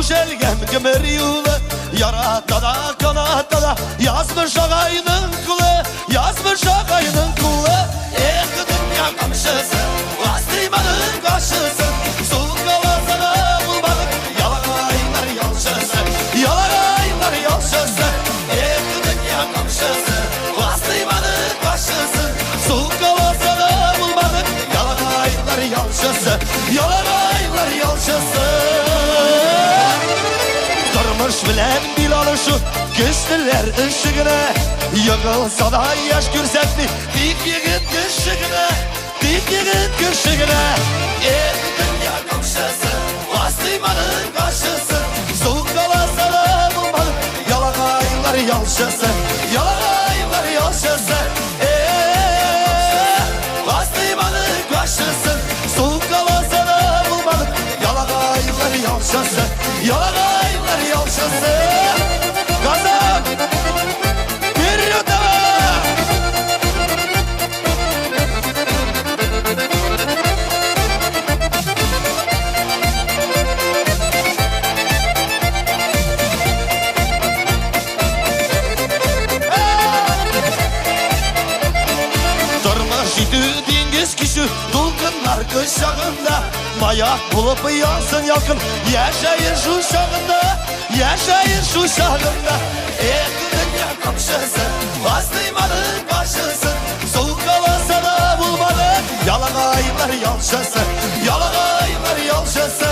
döşelgen gömer yılı. Yaratta da kanatta da yazmış ağayının kulu, yazmış ağayının kulu. Dünya kamşısı, bastırmanın karşısı, soğuk havasına bulmadık, yalanaylar yalçısı, yalanaylar yalçısı. Dünya kamşısı, bastırmanın karşısı, soğuk havasına bulmadık, yalanaylar yalçısı, yalanaylar yalçısı. Durmuş bilen dil alışıp güçlüler ışığına, yığılsa da yaş görsetli dik yigit kışığına, dik yigit kışığına. Dünya komşusu, bastırmanın karşısı, soğuk kalasa da bulmadık, yalanaylar yalçısı, yalanaylar yalçısı. Bastırmanın karşısı, soğuk kalasa da bulmadık, yalanaylar yalçısı, yalanaylar yalçısı. Kazak! Bir yutama! Durmuş idi dengiz kişi dolkınlar kışağında, mayak bulup yansın yalkın, yaşayın şu şağında, yaşayın şu şağında. Dünya komşusu, bastırmanın karşısı, soğuk havasa da bulmadık, yalanaylar yalçısı, yalanaylar yalçısı.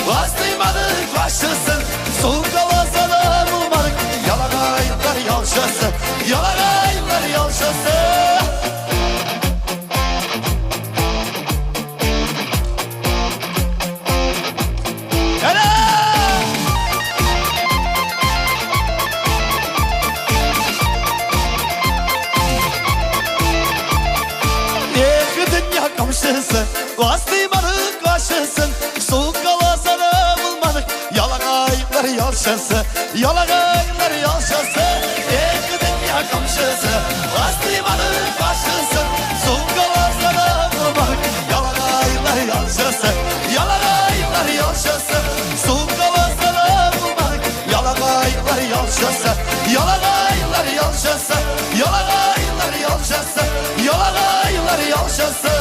Bastırmanın karşısı, soğuk havasa da bulmadık, yalanaylar yalçısı, yalanaylar yalçısı. Komşusu, bastırmanın karşısı, soğuk kalasa da bulmadık, yalanaylar yalçısı, yalanaylar yalçısı. Dünya komşusu, bastırmanın karşısı, soğuk kalasa da bulmadık, yalanaylar yalçısı, yalanaylar yalçısı. Soğuk kalasa da bulmadık, yalanaylar yalçısı, yalanaylar yalçısı, yalanaylar yalçısı, yalanaylar yalçısı.